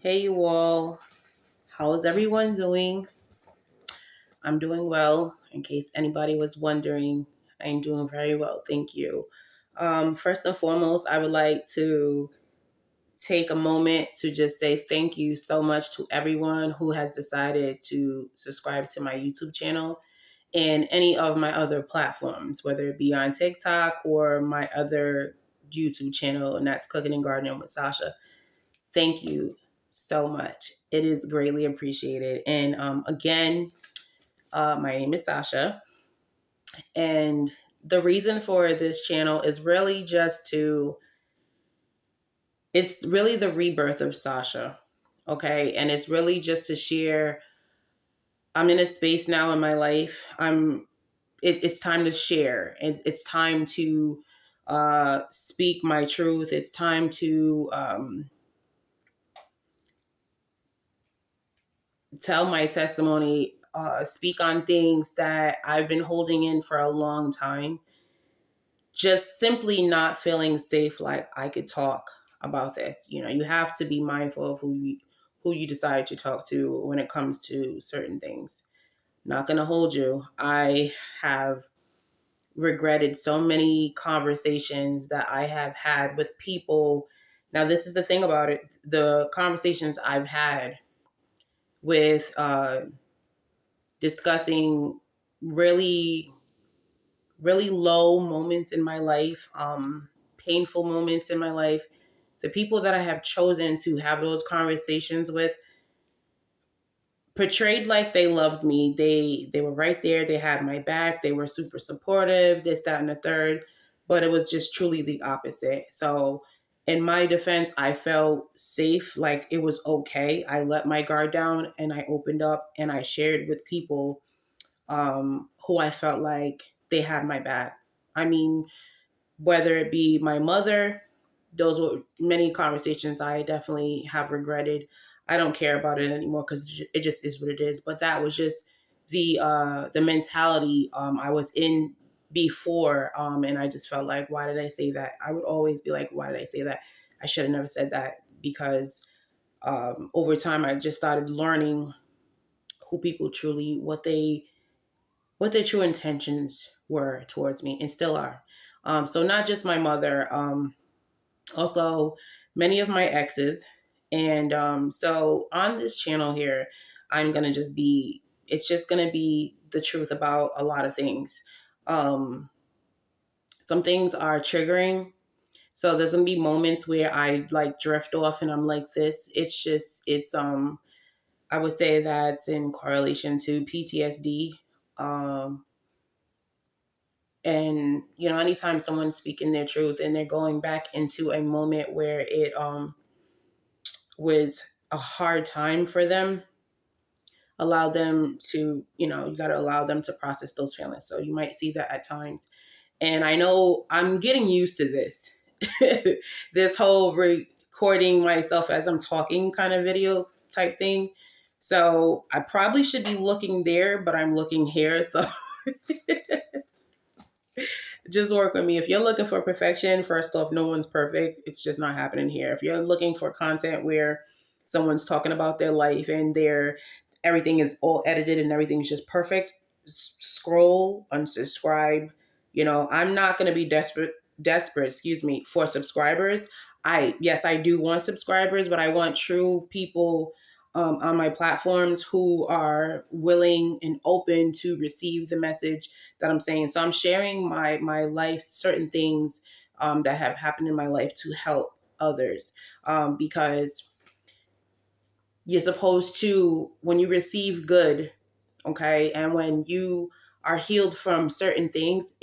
Hey, you all. How's everyone doing? I'm doing well. In case anybody was wondering, I'm doing very well. Thank you. First and foremost, I would like to take a moment to just say thank you so much to everyone who has decided to subscribe to my YouTube channel and any of my other platforms, whether it be on TikTok or my other YouTube channel, and that's Cooking and Gardening with Sasha. Thank you so much. It is greatly appreciated. And again, my name is Sasha. And the reason for this channel is really just it's really the rebirth of Sasha. Okay. And it's really just to share. I'm in a space now in my life. It's time to share. It's time to speak my truth. It's time to tell my testimony, speak on things that I've been holding in for a long time, just simply not feeling safe like I could talk about this. You know, you have to be mindful of who you decide to talk to when it comes to certain things. Not going to hold you. I have regretted so many conversations that I have had with people. Now, this is the thing about it. The conversations I've had with discussing really, really low moments in my life, painful moments in my life. The people that I have chosen to have those conversations with portrayed like they loved me. They were right there. They had my back. They were super supportive, this, that, and the third. But it was just truly the opposite. So in my defense, I felt safe, like it was okay. I let my guard down and I opened up and I shared with people who I felt like they had my back. I mean, whether it be my mother, those were many conversations I definitely have regretted. I don't care about it anymore because it just is what it is. But that was just the mentality I was in before, and I just felt like, why did I say that? I would always be like, why did I say that? I should have never said that because over time I just started learning who people truly, what their true intentions were towards me and still are. So not just my mother, also many of my exes. And so on this channel here, I'm going to just be, it's just going to be the truth about a lot of things. Um, some things are triggering. So there's going to be moments where I like drift off and I'm like this. I would say that's in correlation to PTSD. Um, And, you know, anytime someone's speaking their truth and they're going back into a moment where it was a hard time for them, allow them to, you know, you got to allow them to process those feelings. So you might see that at times. And I know I'm getting used to this, this whole recording myself as I'm talking kind of video type thing. So I probably should be looking there, but I'm looking here. So just work with me. If you're looking for perfection, first off, no one's perfect. It's just not happening here. If you're looking for content where someone's talking about their life and everything is all edited and everything's just perfect, scroll, unsubscribe. You know, I'm not going to be desperate, excuse me, for subscribers. Yes, I do want subscribers, but I want true people on my platforms who are willing and open to receive the message that I'm saying. So I'm sharing my life, certain things that have happened in my life to help others, because you're supposed to, when you receive good, okay, and when you are healed from certain things,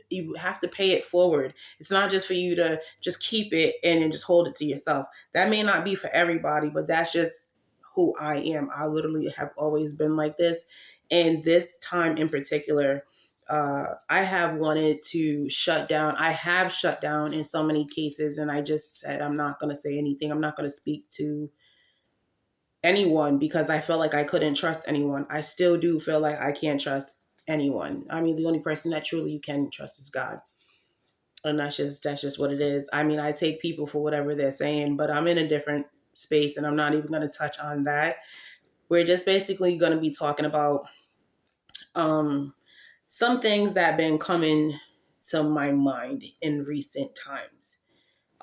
you have to pay it forward. It's not just for you to just keep it and just hold it to yourself. That may not be for everybody, but that's just who I am. I literally have always been like this. And this time in particular, I have wanted to shut down. I have shut down in so many cases, and I just said, I'm not going to say anything. I'm not going to speak to anyone because I felt like I couldn't trust anyone. I still do feel like I can't trust anyone. I mean, the only person that truly you can trust is God. And that's just what it is. I mean, I take people for whatever they're saying, but I'm in a different space, and I'm not even going to touch on that. We're just basically going to be talking about um, some things that have been coming to my mind in recent times.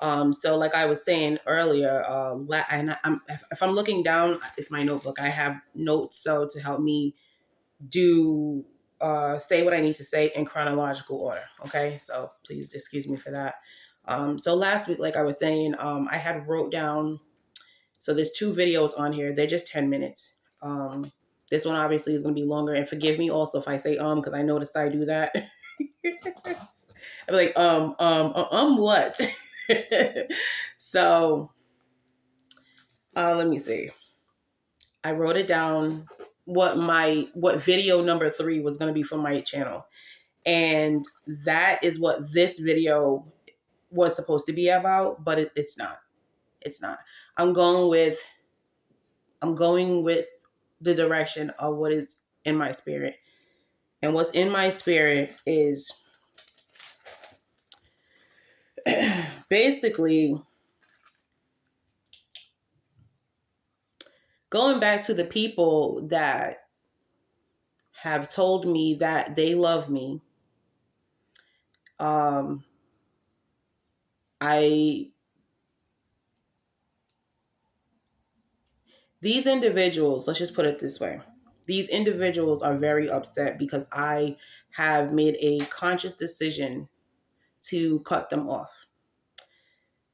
So like I was saying earlier, if I'm looking down, it's my notebook. I have notes so to help me do say what I need to say in chronological order. Okay, so please excuse me for that. So last week, like I was saying, I had wrote down. So there's two videos on here. They're just 10 minutes. This one obviously is going to be longer, and forgive me also if I say because I noticed I do that. I'm like what? So let me see. I wrote it down what video number 3 was going to be for my channel. And that is what this video was supposed to be about, but it's not. It's not. I'm going with the direction of what is in my spirit. And what's in my spirit is basically going back to the people that have told me that they love me. These individuals, let's just put it this way. These individuals are very upset because I have made a conscious decision to cut them off.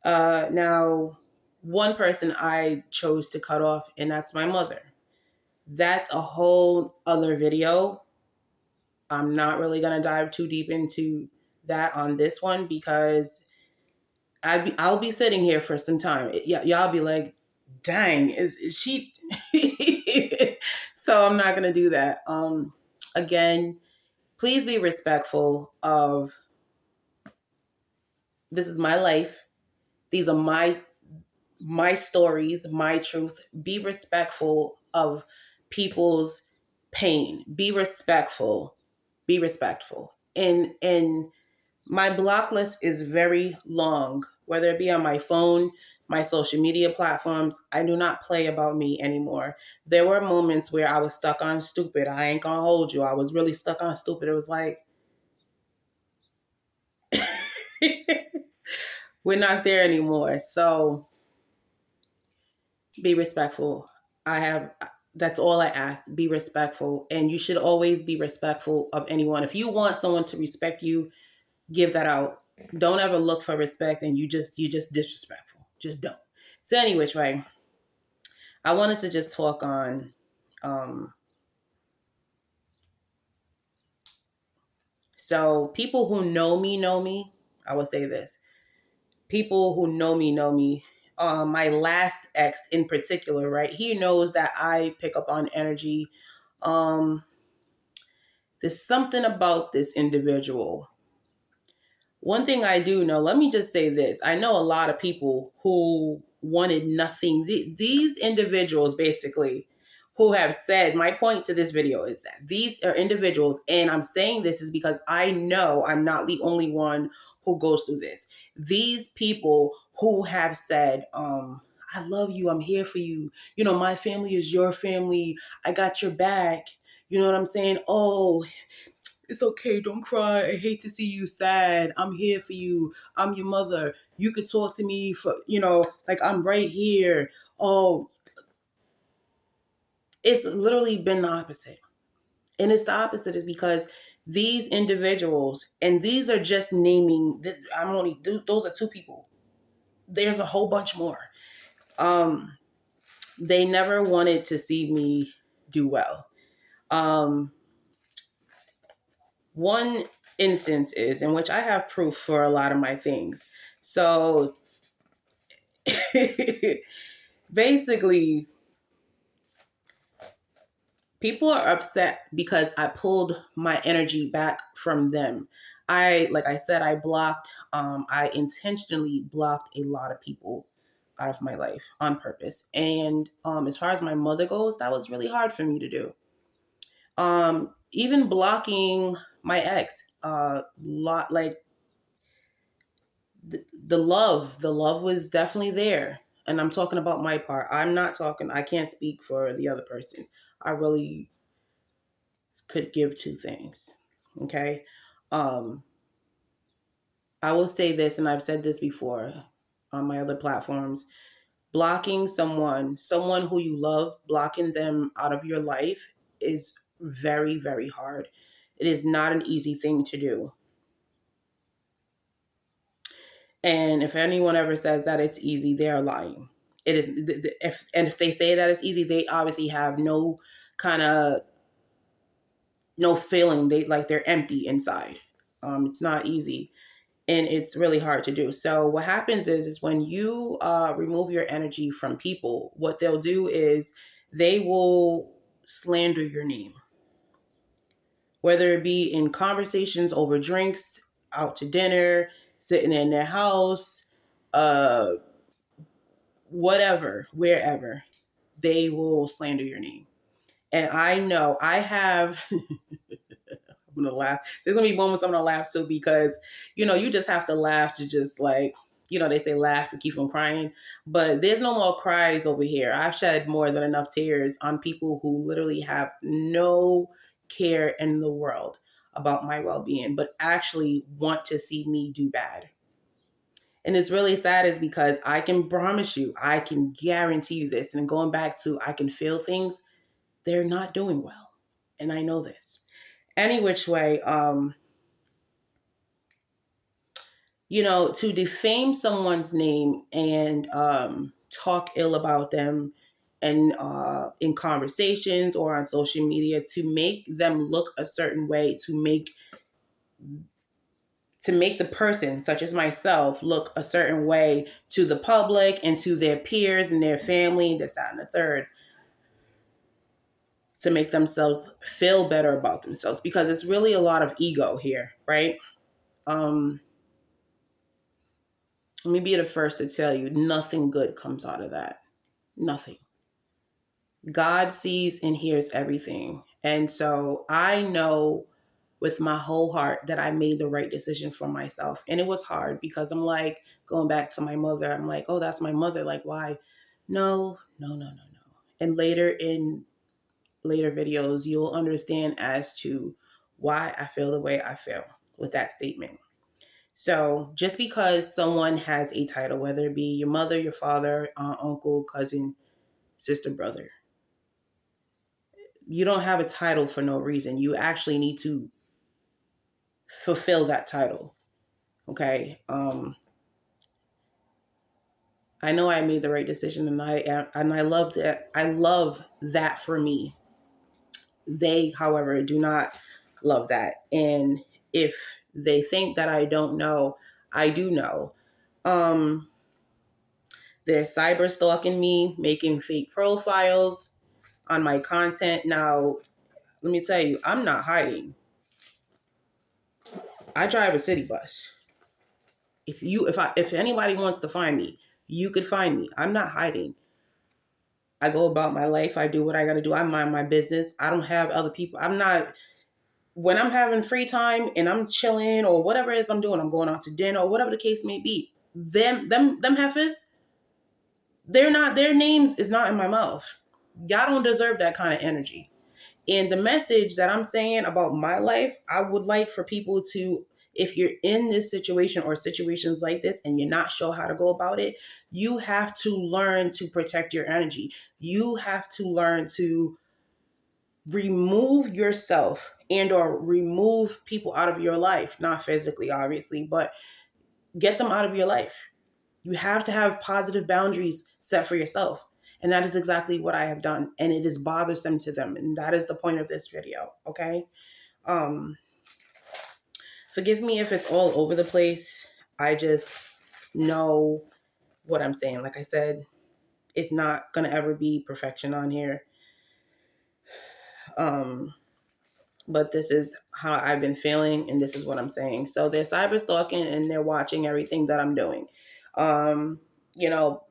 Now, one person I chose to cut off, and that's my mother. That's a whole other video. I'm not really going to dive too deep into that on this one because I'll be sitting here for some time. Y'all be like, dang, is she? So I'm not going to do that. Again, please be respectful of, this is my life. These are my stories, my truth. Be respectful of people's pain. Be respectful. Be respectful. And my block list is very long, whether it be on my phone, my social media platforms. I do not play about me anymore. There were moments where I was stuck on stupid. I ain't gonna hold you. I was really stuck on stupid. It was like, we're not there anymore. So be respectful. That's all I ask. Be respectful. And you should always be respectful of anyone. If you want someone to respect you, give that out. Don't ever look for respect and you just disrespectful. Just don't. So any which way, I wanted to just talk on so people who know me. I will say this. People who know me. My last ex in particular, right? He knows that I pick up on energy. There's something about this individual. One thing I do know, let me just say this. I know a lot of people who wanted nothing. These individuals, basically, who have said, my point to this video is that these are individuals, and I'm saying this is because I know I'm not the only one who goes through this. These people who have said, I love you, I'm here for you. You know, my family is your family. I got your back. You know what I'm saying? Oh, it's okay. Don't cry. I hate to see you sad. I'm here for you. I'm your mother. You could talk to me for, like I'm right here. Oh, it's literally been the opposite. And it's the opposite is because these individuals, and these are just naming, those are two people. There's a whole bunch more. They never wanted to see me do well. One instance is in which I have proof for a lot of my things. So basically, people are upset because I pulled my energy back from them. Like I said, I intentionally blocked a lot of people out of my life on purpose. And as far as my mother goes, that was really hard for me to do. Even blocking my ex, like the love was definitely there. and I'm talking about my part. I can't speak for the other person. I really could give two things. Okay. Um, I will say this, and I've said this before on my other platforms. Blocking someone who you love, blocking them out of your life is very, very hard. It is not an easy thing to do. And if anyone ever says that it's easy, they're lying. It is. If they say that it's easy, they obviously have no kind of no feeling. They're empty inside. It's not easy, and it's really hard to do. So what happens is when you remove your energy from people, what they'll do is they will slander your name, whether it be in conversations over drinks, out to dinner, sitting in their house, uh, whatever, wherever, they will slander your name. And I know I have. I'm gonna laugh. There's gonna be moments I'm gonna laugh too because you just have to laugh to just like they say laugh to keep from crying, but there's no more cries over here. I've shed more than enough tears on people who literally have no care in the world about my well-being, but actually want to see me do bad. And it's really sad is because I can promise you, I can guarantee you this. And going back to I can feel things, they're not doing well. And I know this. Any which way, to defame someone's name and talk ill about them and in conversations or on social media to make them look a certain way, to make the person, such as myself, look a certain way to the public and to their peers and their family, this, that, and the third, to make themselves feel better about themselves, because it's really a lot of ego here, right? Um, Let me be the first to tell you, nothing good comes out of that. Nothing. God sees and hears everything. And so I know with my whole heart that I made the right decision for myself. And it was hard because I'm like, going back to my mother, I'm like, oh, that's my mother. Like, why? No, no, no, no, no. And later videos, you'll understand as to why I feel the way I feel with that statement. So just because someone has a title, whether it be your mother, your father, aunt, uncle, cousin, sister, brother, you don't have a title for no reason. You actually need to fulfill that title. Okay. I know I made the right decision, and I love that. I love that for me. They, however, do not love that. And if they think that I don't know, I do know. Um, they're cyber stalking me, making fake profiles on my content. Now, let me tell you, I'm not hiding. I drive a city bus. If anybody wants to find me, you could find me. I'm not hiding. I go about my life. I do what I got to do. I mind my business. I don't have other people. I'm not when I'm having free time and I'm chilling or whatever it is I'm doing. I'm going out to dinner or whatever the case may be. Them heifers, they're not. Their names is not in my mouth. Y'all don't deserve that kind of energy. And the message that I'm saying about my life, I would like for people to, if you're in this situation or situations like this and you're not sure how to go about it, you have to learn to protect your energy. You have to learn to remove yourself and or remove people out of your life, not physically, obviously, but get them out of your life. You have to have positive boundaries set for yourself. And that is exactly what I have done. And it is bothersome to them. And that is the point of this video. Okay. Um, Forgive me if it's all over the place. I just know what I'm saying. Like I said, it's not gonna ever be perfection on here. But this is how I've been feeling, and this is what I'm saying. So they're cyber stalking and they're watching everything that I'm doing. Um, you know,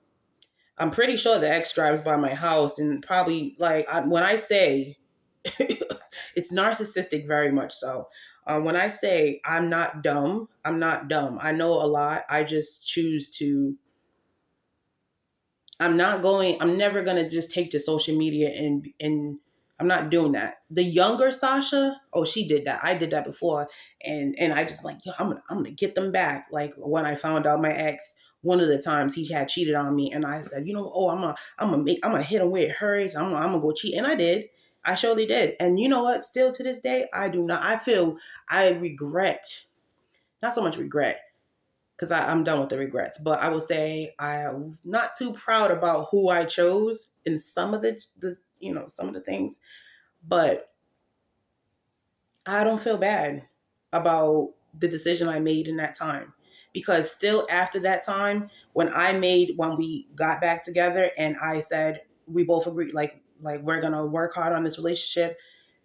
I'm pretty sure the ex drives by my house and probably when I say it's narcissistic, very much so. When I say I'm not dumb, I'm not dumb. I know a lot. I just choose to I'm never gonna just take to social media and I'm not doing that. The younger Sasha, oh, she did that. I did that before. And I just like, yo, I'm gonna get them back. Like when I found out my ex, one of the times he had cheated on me, and I said, you know, oh, I'm gonna hit him where it hurts. I'm gonna go cheat. And I did. I surely did. And you know what? Still to this day, I do not. I regret, not so much regret, because I'm done with the regrets. But I will say I'm not too proud about who I chose in some of some of the things, but I don't feel bad about the decision I made in that time. Because still after that time, when we got back together and I said we both agreed like we're gonna work hard on this relationship,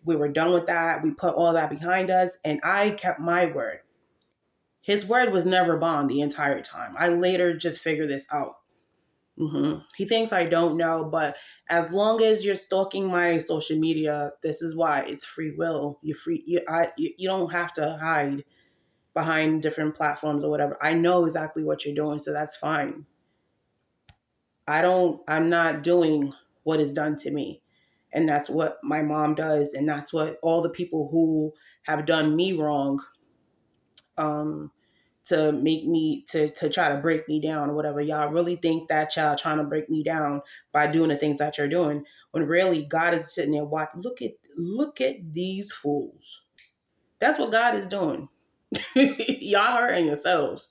we were done with that. We put all that behind us and I kept my word. His word was never bond the entire time. I later just figured this out. He thinks I don't know, but as long as you're stalking my social media, this is why it's free will. You're free. You don't have to hide behind different platforms or whatever. I know exactly what you're doing, so that's fine. I'm not doing what is done to me. And that's what my mom does. And that's what all the people who have done me wrong, um, to make me to try to break me down or whatever. Y'all really think that y'all trying to break me down by doing the things that you're doing, when really God is sitting there watching. Look at these fools. That's what God is doing. Y'all hurting yourselves.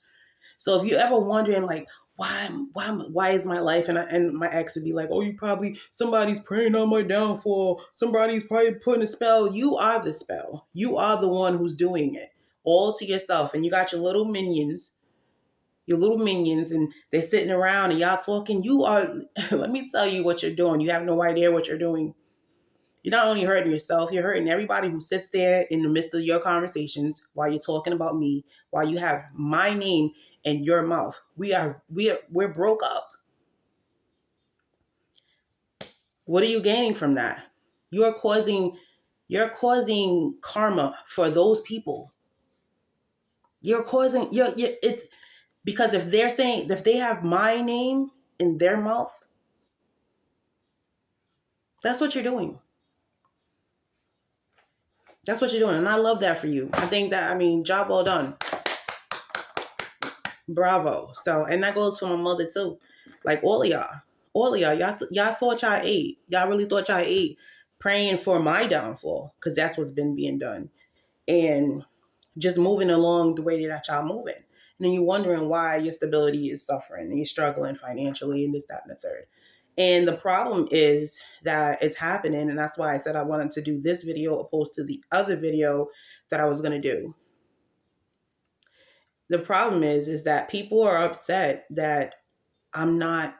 So if you ever wondering like why is my life, and my ex would be like, oh, you probably somebody's praying on my downfall, somebody's probably putting a spell. You are the spell. You are the one who's doing it all to yourself, and you got your little minions, and they're sitting around and y'all talking. You are let me tell you what you're doing. You have no idea what you're doing. You're not only hurting yourself, you're hurting everybody who sits there in the midst of your conversations while you're talking about me, while you have my name in your mouth. We're broke up. What are you gaining from that? You're causing you're causing karma for those people. It's because if they have my name in their mouth, that's what you're doing. That's what you're doing. And I love that for you. I think that, I mean, job well done. Bravo. So, and that goes for my mother too. Like all of y'all. Y'all thought y'all ate. Y'all really thought y'all ate praying for my downfall, because that's what's been being done. And just moving along the way that y'all moving. And then you're wondering why your stability is suffering and you're struggling financially and this, that, and the third. And the problem is that it's happening. And that's why I said I wanted to do this video opposed to the other video that I was going to do. The problem is that people are upset that I'm not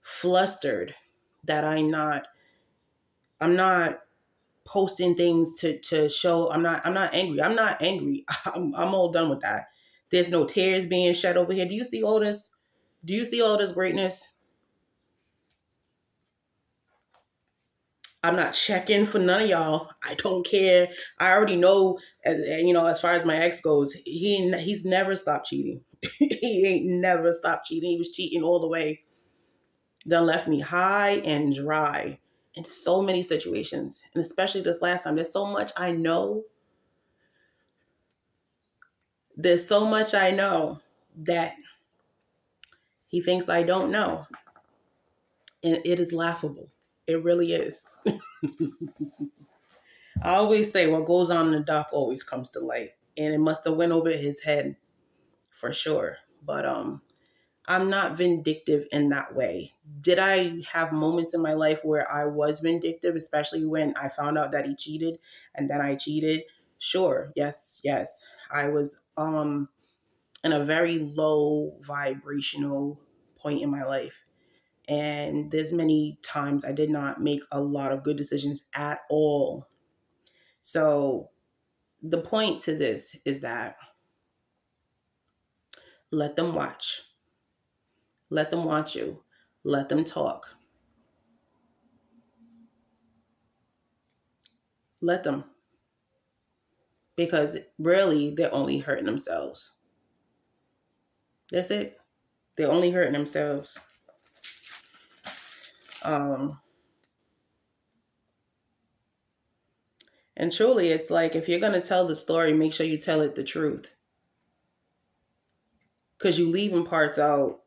flustered, that I'm not posting things to show I'm not angry. I'm not angry. I'm all done with that. There's no tears being shed over here. Do you see all this? Do you see all this greatness? I'm not checking for none of y'all. I don't care. I already know, as far as my ex goes, he's never stopped cheating. He ain't never stopped cheating. He was cheating all the way. Done left me high and dry in so many situations, and especially this last time. There's so much I know. There's so much I know that he thinks I don't know, and it is laughable. It really is. I always say what goes on in the dark always comes to light, and it must have went over his head for sure. But I'm not vindictive in that way. Did I have moments in my life where I was vindictive, especially when I found out that he cheated and then I cheated? Sure. Yes, yes. I was in a very low vibrational point in my life. And there's many times I did not make a lot of good decisions at all. So the point to this is that let them watch. Let them watch you. Let them talk. Let them. Because really, they're only hurting themselves. That's it. They're only hurting themselves. Um, and truly, it's like if you're going to tell the story, make sure you tell it the truth. Because you leaving parts out.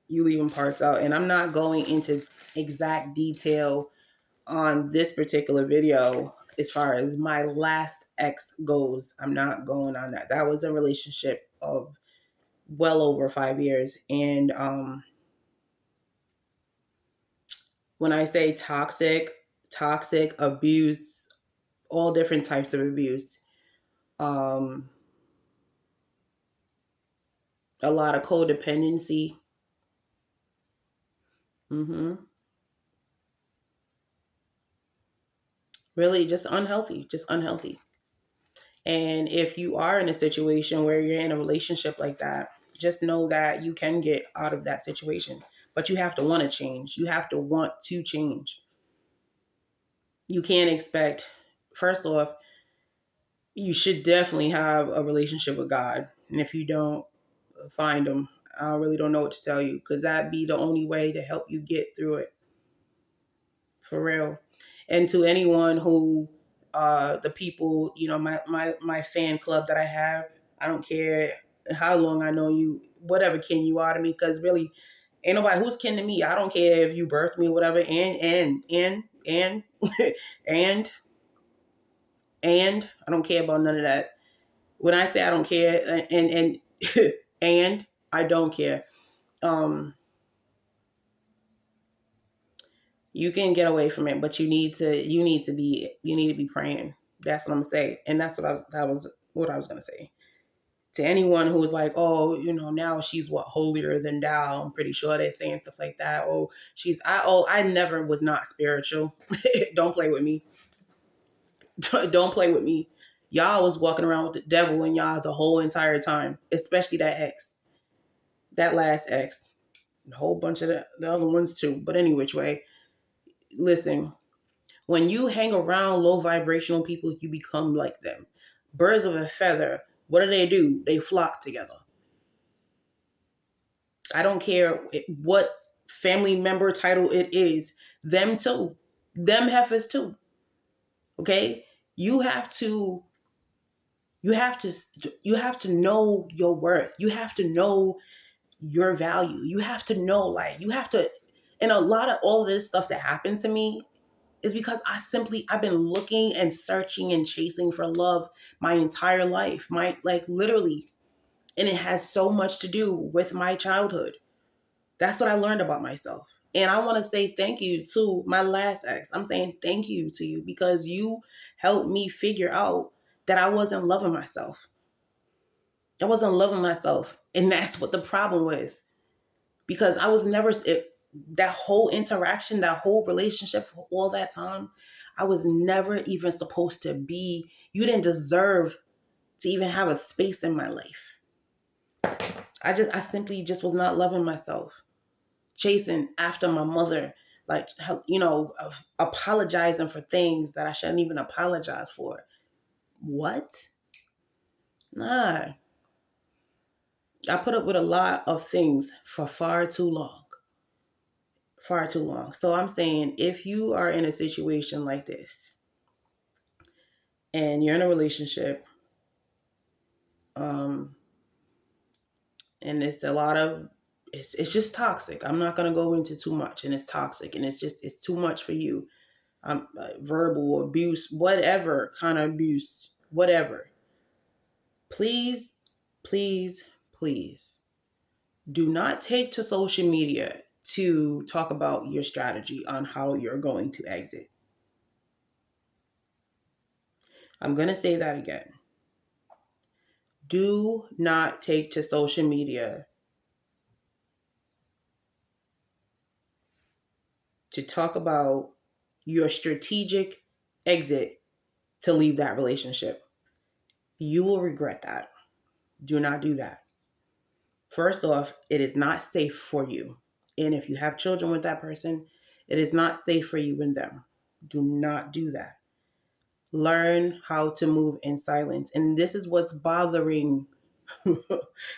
You leaving parts out. And I'm not going into exact detail on this particular video as far as my last ex goes. I'm not going on that. That was a relationship of well over 5 years. And when I say toxic, toxic abuse, all different types of abuse, um, a lot of codependency. hmm Really, just unhealthy, just unhealthy. And if you are in a situation where you're in a relationship like that, just know that you can get out of that situation. But you have to want to change. You have to want to change. You can't expect, first off, you should definitely have a relationship with God. And if you don't, find Him. I really don't know what to tell you because that'd be the only way to help you get through it. For real. And to anyone who the people, my fan club that I have, I don't care how long I know you, whatever kin you are to me, because really ain't nobody who's kin to me. I don't care if you birthed me, whatever, and and and I don't care about none of that. When I say I don't care, and and I don't care. Um you can get away from it, but you need to be praying. That's what I'm gonna say, and that was what I was gonna say to anyone who was like, oh, now she's what, holier than thou. I'm pretty sure they're saying stuff like that. Oh, I never was not spiritual. Don't play with me. Don't play with me. Y'all was walking around with the devil in y'all the whole entire time, especially that ex, that last ex, a whole bunch of the other ones too. But any which way, listen. When you hang around low vibrational people, you become like them. Birds of a feather, what do? They flock together. I don't care what family member title it is, them too. Them heifers too. Okay? You have to you have to you have to know your worth. You have to know your value. You have to know, like, you have to, and a lot of all this stuff that happened to me is because I've been looking and searching and chasing for love my entire life. My, like, literally. And it has so much to do with my childhood. That's what I learned about myself. And I want to say thank you to my last ex. I'm saying thank you to you because you helped me figure out that I wasn't loving myself. I wasn't loving myself. And that's what the problem was. Because I was never, that whole interaction, that whole relationship for all that time, I was never even supposed to be. You didn't deserve to even have a space in my life. I simply just was not loving myself, chasing after my mother, like, apologizing for things that I shouldn't even apologize for. What? Nah. I put up with a lot of things for far too long. Far too long. So I'm saying if you are in a situation like this and you're in a relationship, um, and it's a lot of it's just toxic. I'm not gonna go into too much, and it's toxic, and it's too much for you. Verbal abuse, whatever kind of abuse, whatever. Please, please, please, do not take to social media to talk about your strategy on how you're going to exit. I'm gonna say that again. Do not take to social media to talk about your strategic exit to leave that relationship. You will regret that. Do not do that. First off, it is not safe for you. And if you have children with that person, it is not safe for you and them. Do not do that. Learn how to move in silence. And this is what's bothering.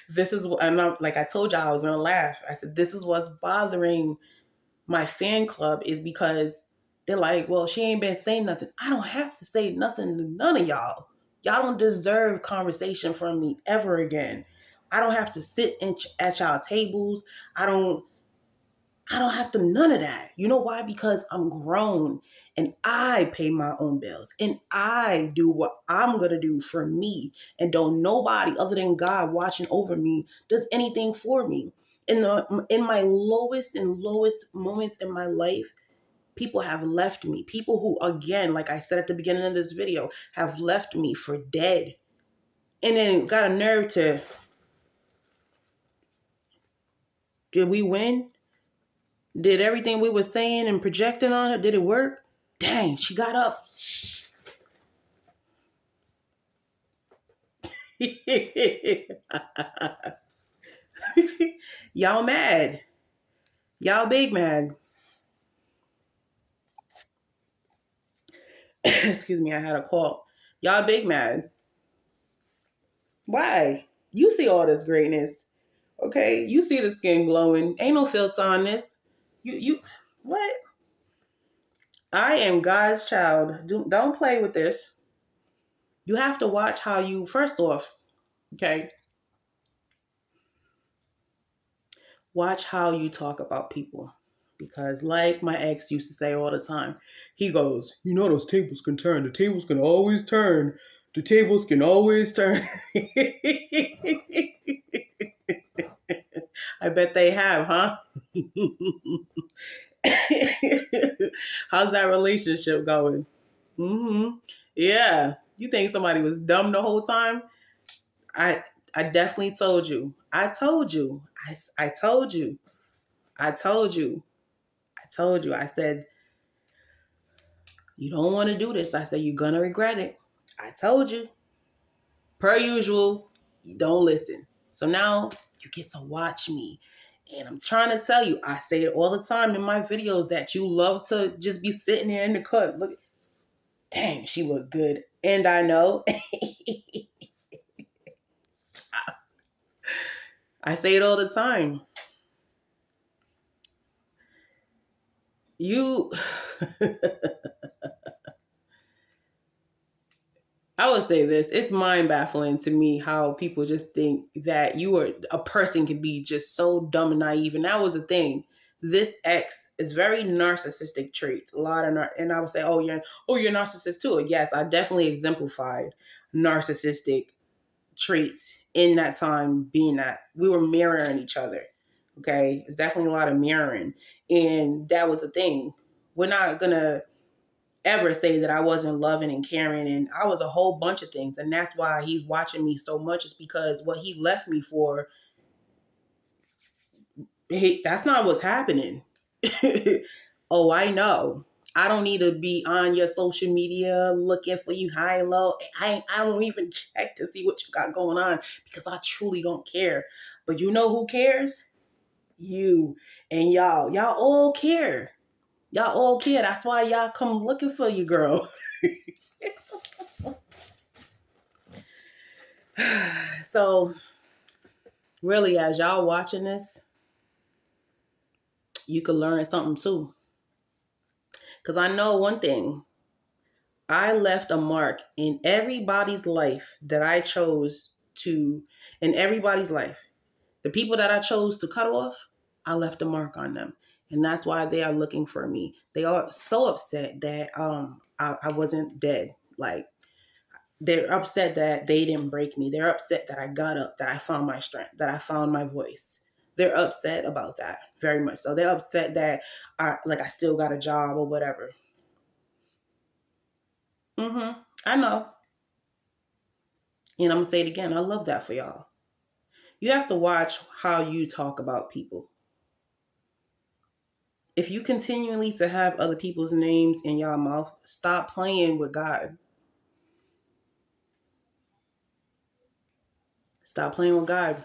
This is what I'm not, like I told y'all I was gonna laugh. I said this is what's bothering my fan club is because they're like, well, she ain't been saying nothing. I don't have to say nothing to none of y'all. Y'all don't deserve conversation from me ever again. I don't have to sit at y'all tables. I don't I don't have to none of that. You know why? Because I'm grown and I pay my own bills and I do what I'm going to do for me. And don't nobody other than God watching over me does anything for me. In my lowest and lowest moments in my life, people have left me. People who, again, like I said at the beginning of this video, have left me for dead. And then got a nerve to, did we win? Did everything we were saying and projecting on it, did it work? Dang, she got up. Y'all mad. Y'all big mad. Excuse me, I had a call. Y'all big mad. Why? You see all this greatness. Okay? You see the skin glowing. Ain't no filter on this. You what? I am God's child. Don't play with this. You have to watch how you, first off, okay? Watch how you talk about people. Because, like my ex used to say all the time, he goes, you know, those tables can turn. The tables can always turn. The tables can always turn. I bet they have, huh? How's that relationship going? Mm-hmm. Yeah. You think somebody was dumb the whole time? I I definitely told you. I told you. I told you. I told you. I told you. I said, you don't want to do this. I said, you're going to regret it. I told you. Per usual, you don't listen. So now you get to watch me. And I'm trying to tell you, I say it all the time in my videos that you love to just be sitting there in the cut. Look, dang, she looked good. And I know. I say it all the time. You I would say this. It's mind baffling to me how people just think that a person can be just so dumb and naive. And that was the thing. This ex is very narcissistic traits. A lot of and I would say, you're narcissist too. Yes, I definitely exemplified narcissistic traits in that time, being that we were mirroring each other. Okay. It's definitely a lot of mirroring. And that was the thing. We're not gonna ever say that I wasn't loving and caring, and I was a whole bunch of things. And that's why he's watching me so much, is because what he left me for, that's not what's happening. Oh, I know. I don't need to be on your social media looking for you high and low. I don't even check to see what you got going on, because I truly don't care. But you know who cares? You and y'all. Y'all all care. Y'all all care. That's why y'all come looking for you, girl. So really, as y'all watching this, you could learn something too. Because I know one thing, I left a mark in everybody's life that I chose to, in everybody's life. The people that I chose to cut off, I left a mark on them. And that's why they are looking for me. They are so upset that I wasn't dead. Like, they're upset that they didn't break me. They're upset that I got up, that I found my strength, that I found my voice. They're upset about that very much. So they're upset that I still got a job or whatever. I know. And I'm gonna say it again. I love that for y'all. You have to watch how you talk about people. If you continually to have other people's names in your mouth, stop playing with God. Stop playing with God.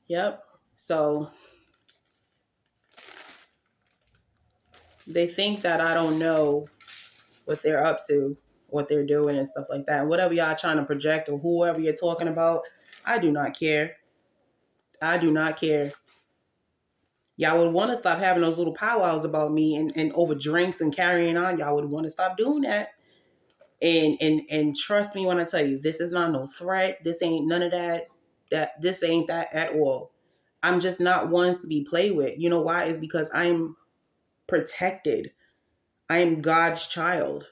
Yep. So they think that I don't know what they're up to, what they're doing and stuff like that. Whatever y'all trying to project or whoever you're talking about, I do not care. I do not care. Y'all would want to stop having those little powwows about me and over drinks and carrying on. Y'all would want to stop doing that. And trust me when I tell you, this is not no threat. This ain't none of that. This ain't that at all. I'm just not one to be played with. You know why? Is because I'm protected. I am God's child.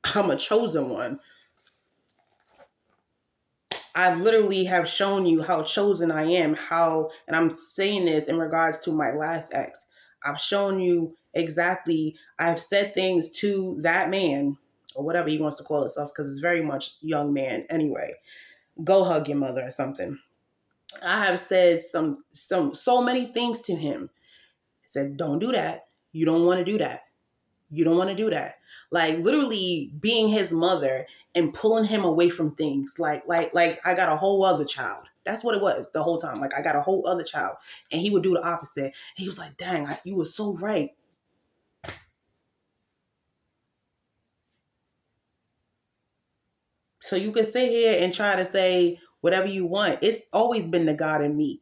I'm a chosen one. I literally have shown you how chosen I am, how, and I'm saying this in regards to my last ex. I've shown you exactly, I've said things to that man, or whatever he wants to call himself, because it's very much young man anyway. Go hug your mother or something. I have said so many things to him. I said, don't do that. You don't want to do that. You don't want to do that. Like literally being his mother and pulling him away from things. Like I got a whole other child. That's what it was the whole time. Like I got a whole other child. And he would do the opposite. He was like, dang, you were so right. So you could sit here and try to say whatever you want. It's always been the God in me.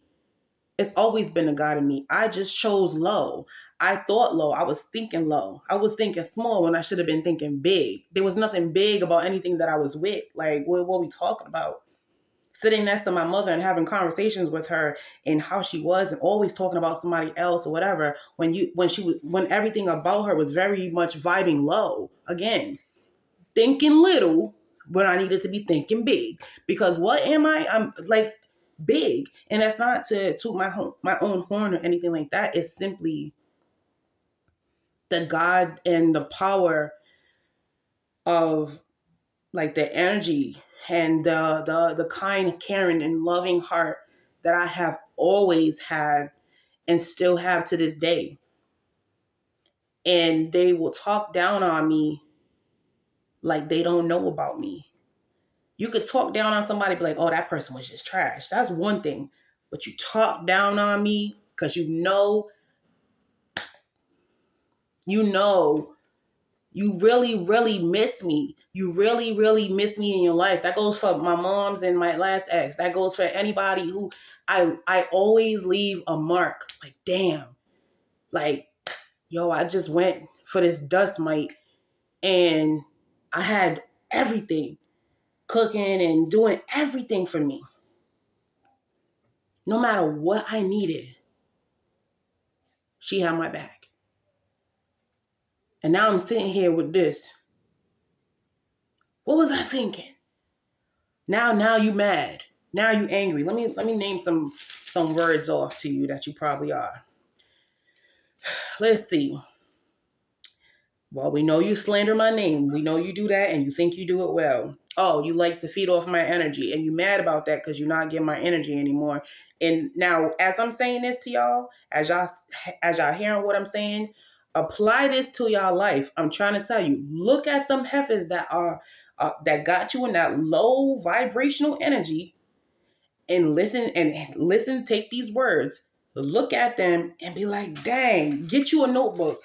It's always been the God in me. I just chose low. I thought low. I was thinking low. I was thinking small when I should have been thinking big. There was nothing big about anything that I was with. Like, what are we talking about? Sitting next to my mother and having conversations with her and how she was and always talking about somebody else or whatever when everything about her was very much vibing low. Again, thinking little when I needed to be thinking big. Because what am I? I'm like big. And that's not to toot my own horn or anything like that. It's simply the God and the power of like the energy and the kind, caring, and loving heart that I have always had and still have to this day. And they will talk down on me like they don't know about me. You could talk down on somebody, be like, oh, that person was just trash. That's one thing. But you talk down on me because you know, you really, really miss me. You really, really miss me in your life. That goes for my mom's and my last ex. That goes for anybody who I always leave a mark. Like, damn. Like, yo, I just went for this dust mite and I had everything cooking and doing everything for me. No matter what I needed, she had my back. And now I'm sitting here with this. What was I thinking? Now you mad. Now you angry. Let me name some words off to you that you probably are. Let's see. Well, we know you slander my name. We know you do that and you think you do it well. Oh, you like to feed off my energy and you mad about that because you're not getting my energy anymore. And now as I'm saying this to y'all, as y'all hearing what I'm saying, apply this to y'all life. I'm trying to tell you, look at them heifers that are that got you in that low vibrational energy and listen, take these words, look at them and be like, dang, get you a notebook.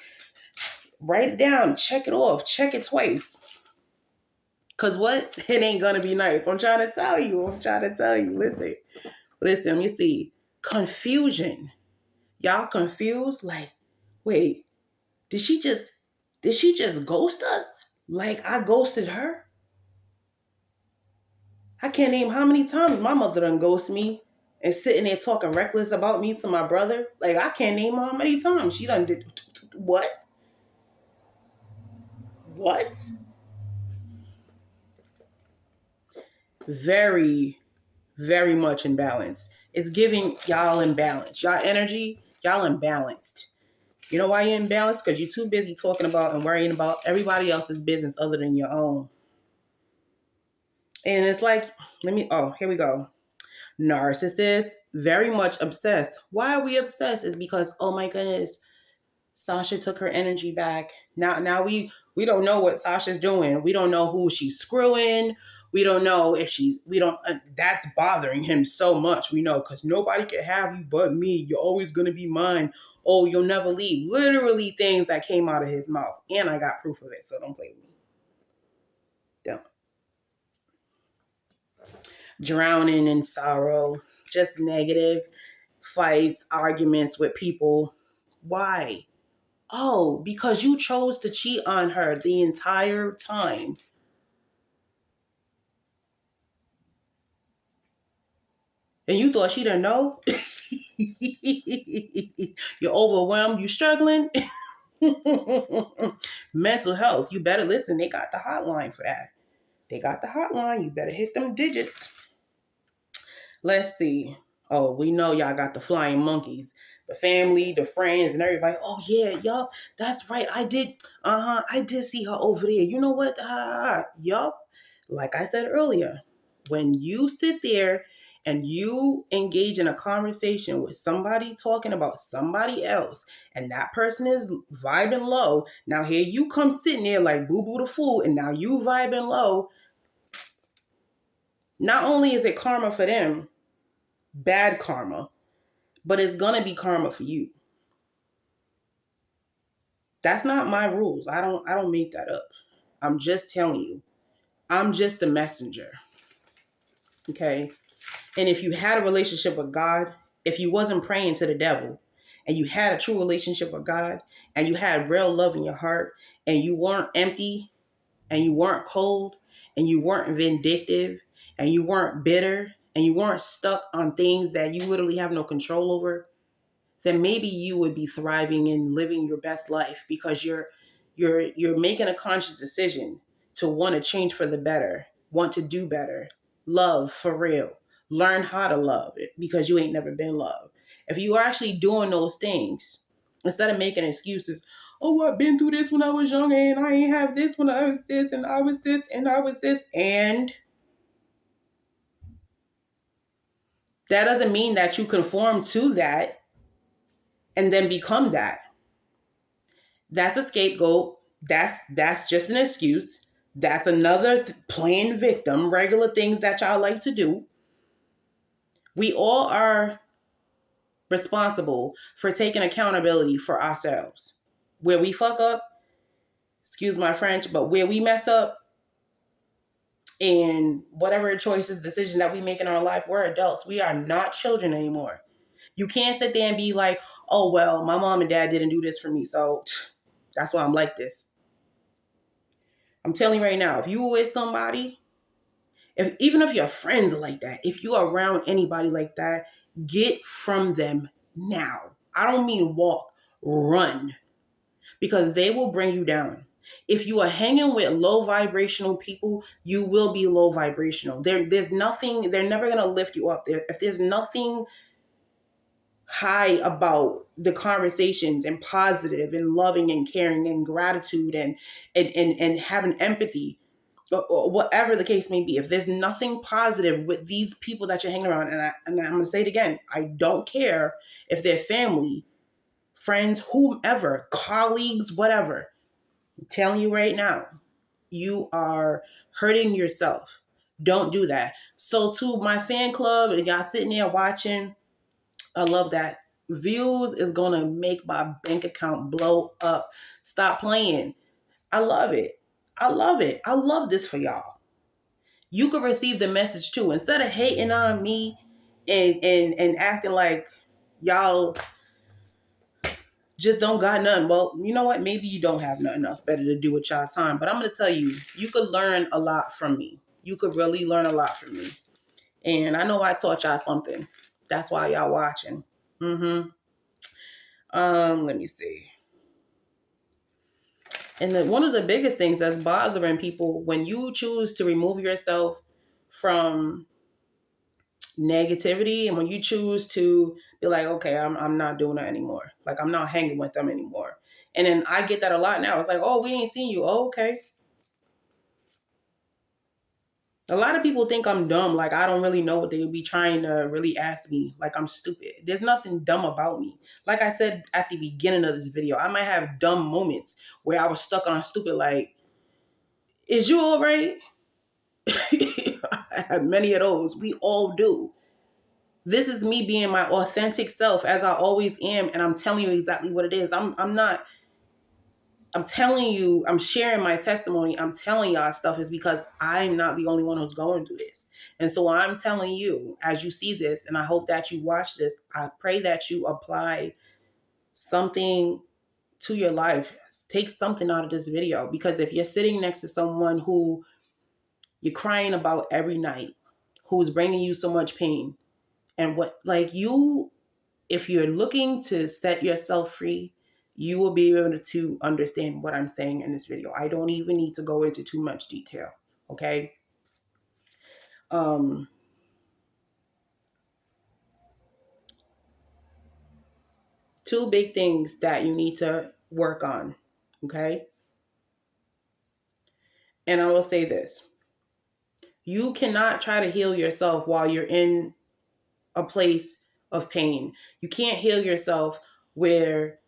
Write it down, check it off, check it twice. Cause what? It ain't gonna be nice. I'm trying to tell you. Listen, let me see. Confusion. Y'all confused? Like, wait, did she just ghost us? Like I ghosted her? I can't name how many times my mother done ghost me and sitting there talking reckless about me to my brother. Like I can't name how many times she done did what? What? Very, very much imbalanced. It's giving y'all imbalance. Y'all energy, y'all imbalanced. You know why you're imbalanced? Because you're too busy talking about and worrying about everybody else's business other than your own. And it's like, here we go. Narcissist, very much obsessed. Why are we obsessed? Is because, oh my goodness, Sasha took her energy back. Now we don't know what Sasha's doing. We don't know who she's screwing. We don't know if we don't, that's bothering him so much. We know because nobody can have you but me. You're always going to be mine. Oh, you'll never leave. Literally things that came out of his mouth. And I got proof of it. So don't play with me. Don't. Drowning in sorrow, just negative fights, arguments with people Why? Oh, because you chose to cheat on her the entire time. And you thought she didn't know? You're overwhelmed, you struggling. Mental health, you better listen. They got the hotline for that. They got the hotline. You better hit them digits. Let's see. Oh, we know y'all got the flying monkeys. The family, the friends, and everybody. Oh yeah, y'all. That's right. I did. I did see her over there. You know what? Yup. Like I said earlier, when you sit there and you engage in a conversation with somebody talking about somebody else, and that person is vibing low. Now here you come sitting there like boo boo the fool, and now you vibing low. Not only is it karma for them, bad karma, but it's gonna be karma for you. That's not my rules. I don't make that up. I'm just telling you. I'm just the messenger. Okay? And if you had a relationship with God, if you wasn't praying to the devil, and you had a true relationship with God, and you had real love in your heart, and you weren't empty, and you weren't cold, and you weren't vindictive, and you weren't bitter, and you weren't stuck on things that you literally have no control over, then maybe you would be thriving and living your best life because you're making a conscious decision to want to change for the better, want to do better, love for real, learn how to love it because you ain't never been loved. If you are actually doing those things instead of making excuses, oh, I've been through this when I was young and I ain't have this when I was this and I was this and I was this, and that doesn't mean that you conform to that and then become that. That's a scapegoat. That's just an excuse. That's another playing victim, regular things that y'all like to do. We all are responsible for taking accountability for ourselves. Where we fuck up, excuse my French, but where we mess up in whatever choices, decisions that we make in our life, we're adults. We are not children anymore. You can't sit there and be like, oh, well, my mom and dad didn't do this for me, so that's why I'm like this. I'm telling you right now, if you were with somebody, even if your friends are like that, if you're around anybody like that, get from them now. I don't mean walk, run, because they will bring you down. If you are hanging with low vibrational people, you will be low vibrational. There's nothing, they're never going to lift you up there. If there's nothing high about the conversations and positive and loving and caring and gratitude and having empathy, or whatever the case may be, if there's nothing positive with these people that you're hanging around, and I'm going to say it again, I don't care if they're family, friends, whomever, colleagues, whatever. I'm telling you right now, you are hurting yourself. Don't do that. So to my fan club and y'all sitting there watching, I love that. Views is going to make my bank account blow up. Stop playing. I love it. I love it. I love this for y'all. You could receive the message too. Instead of hating on me and acting like y'all just don't got nothing. Well, you know what? Maybe you don't have nothing else better to do with y'all time. But I'm going to tell you, you could learn a lot from me. You could really learn a lot from me. And I know I taught y'all something. That's why y'all watching. Let me see. And one of the biggest things that's bothering people, when you choose to remove yourself from negativity and when you choose to be like, okay, I'm not doing that anymore. Like, I'm not hanging with them anymore. And then I get that a lot now. It's like, oh, we ain't seen you. Oh, okay. A lot of people think I'm dumb. Like, I don't really know what they would be trying to really ask me. Like, I'm stupid. There's nothing dumb about me. Like I said at the beginning of this video, I might have dumb moments where I was stuck on stupid, like, is you all right? I have many of those. We all do. This is me being my authentic self as I always am. And I'm telling you exactly what it is. I'm telling you, I'm sharing my testimony. I'm telling y'all stuff is because I'm not the only one who's going through this. And so I'm telling you, as you see this, and I hope that you watch this, I pray that you apply something to your life. Take something out of this video, because if you're sitting next to someone who you're crying about every night, who's bringing you so much pain, and what, like, you, if you're looking to set yourself free, you will be able to understand what I'm saying in this video. I don't even need to go into too much detail. Okay. Um, Two big things that you need to work on. Okay. And I will say this: you cannot try to heal yourself while you're in a place of pain. You can't heal yourself where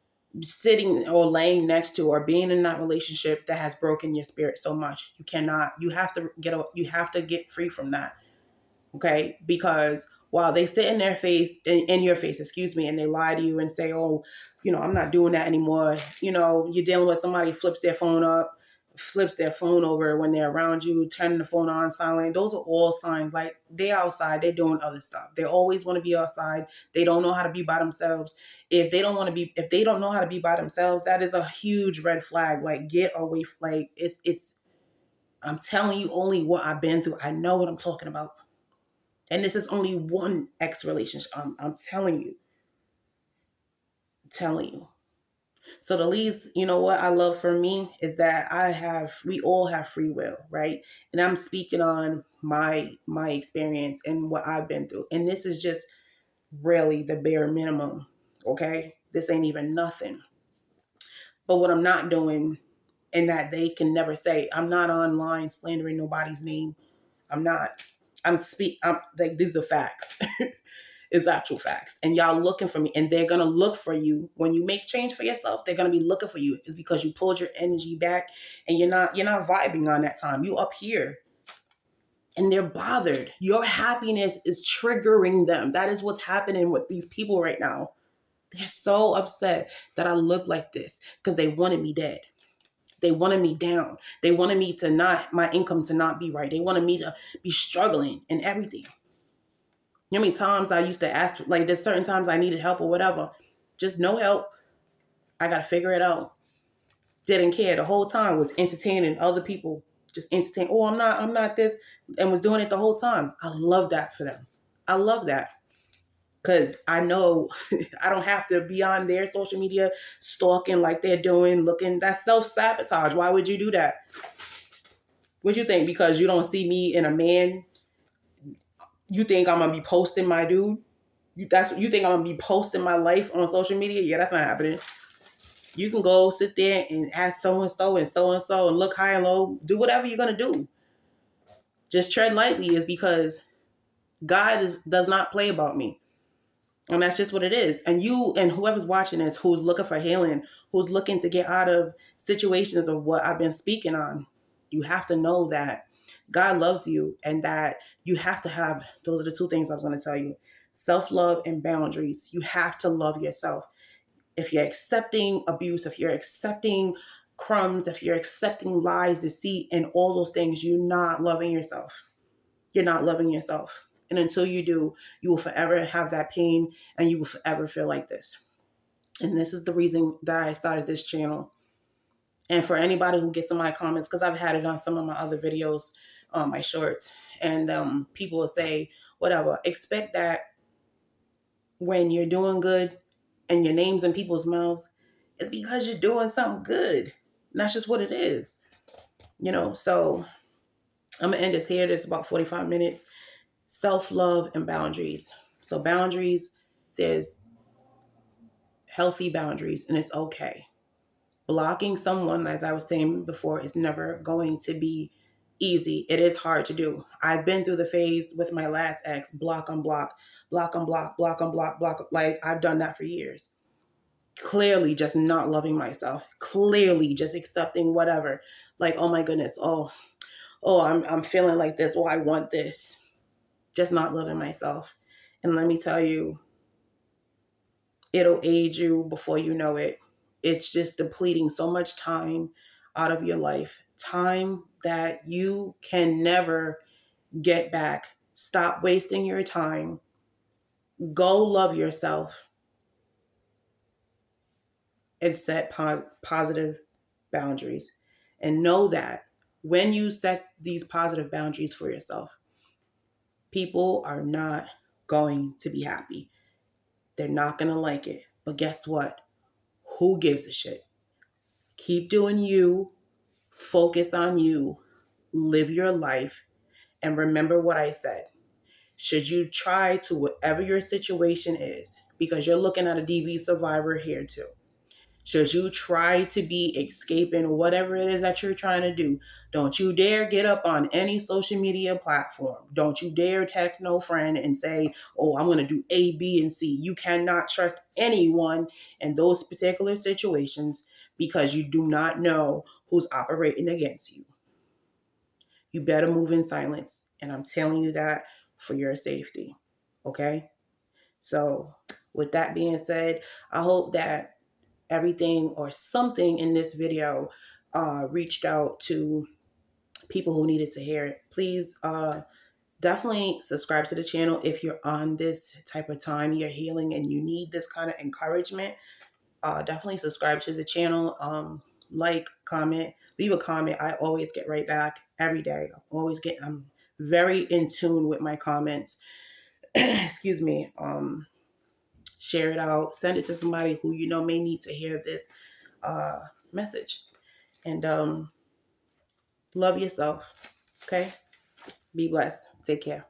sitting or laying next to or being in that relationship that has broken your spirit so much. You cannot, you have to get free from that. Okay, because while they sit in their face, in your face, excuse me, and they lie to you and say, oh, I'm not doing that anymore. You're dealing with somebody flips their phone up, flips their phone over when they're around you, turning the phone on silent. Those are all signs. Like, they outside, they're doing other stuff. They always want to be outside. They don't know how to be by themselves. If they don't know how to be by themselves, that is a huge red flag. Like, get away. Like, it's I'm telling you only what I've been through. I know what I'm talking about. And this is only one ex relationship. I'm telling you. Telling you. So the least, what I love for me is that we all have free will, right? And I'm speaking on my experience and what I've been through. And this is just really the bare minimum. Okay? This ain't even nothing. But what I'm not doing, and that they can never say, I'm not online slandering nobody's name. I'm not. I'm like, these are facts. Is actual facts. And y'all looking for me, and they're gonna look for you when you make change for yourself. They're gonna be looking for you. It's because you pulled your energy back, and you're not vibing on that time. You up here, and they're bothered. Your happiness is triggering them. That is what's happening with these people right now. They're so upset that I look like this because they wanted me dead. They wanted me down. They wanted me to not, my income to not be right. They wanted me to be struggling and everything. You know how many times I used to ask, like, there's certain times I needed help or whatever. Just no help. I got to figure it out. Didn't care. The whole time was entertaining other people. Just entertain. Oh, I'm not this. And was doing it the whole time. I love that for them. I love that. Because I know I don't have to be on their social media stalking like they're doing, looking. That's self-sabotage. Why would you do that? What you think? Because you don't see me in a man, you think I'm going to be posting my dude? You think I'm gonna be posting my life on social media? Yeah, that's not happening. You can go sit there and ask so and so and so and so and look high and low. Do whatever you're gonna do. Just tread lightly, is because God does not play about me. And that's just what it is. And you and whoever's watching this, who's looking for healing, who's looking to get out of situations of what I've been speaking on, you have to know that God loves you, and that you have to have, those are the two things I was going to tell you: self-love and boundaries. You have to love yourself. If you're accepting abuse, if you're accepting crumbs, if you're accepting lies, deceit, and all those things, you're not loving yourself. You're not loving yourself. And until you do, you will forever have that pain, and you will forever feel like this. And this is the reason that I started this channel. And for anybody who gets in my comments, because I've had it on some of my other videos, my shorts, and people will say, whatever, expect that when you're doing good and your name's in people's mouths, it's because you're doing something good. And that's just what it is. So I'm going to end this here. This is about 45 minutes. Self-love and boundaries. So boundaries, there's healthy boundaries, and it's okay. Blocking someone, as I was saying before, is never going to be easy. It is hard to do. I've been through the phase with my last ex, block on block, block on block, block on block, block. Like, I've done that for years. Clearly just not loving myself. Clearly just accepting whatever. Like, oh my goodness, I'm feeling like this. Oh, I want this. Just not loving myself. And let me tell you, it'll age you before you know it. It's just depleting so much time out of your life. Time that you can never get back. Stop wasting your time. Go love yourself. and set positive boundaries. And know that when you set these positive boundaries for yourself, people are not going to be happy. They're not going to like it. But guess what? Who gives a shit? Keep doing you, focus on you, live your life, and remember what I said. Should you try to, whatever your situation is, because you're looking at a DV survivor here too, should you try to be escaping whatever it is that you're trying to do, don't you dare get up on any social media platform. Don't you dare text no friend and say, oh, I'm going to do A, B, and C. You cannot trust anyone in those particular situations because you do not know who's operating against you. You better move in silence. And I'm telling you that for your safety. Okay? So, with that being said, I hope that everything or something in this video reached out to people who needed to hear it. Please definitely subscribe to the channel if you're on this type of time, you're healing and you need this kind of encouragement. Definitely subscribe to the channel. Like, comment, leave a comment. I always get right back every day. I'm very in tune with my comments. Excuse me. Share it out, send it to somebody who you know may need to hear this message. And love yourself. Okay? Be blessed. Take care.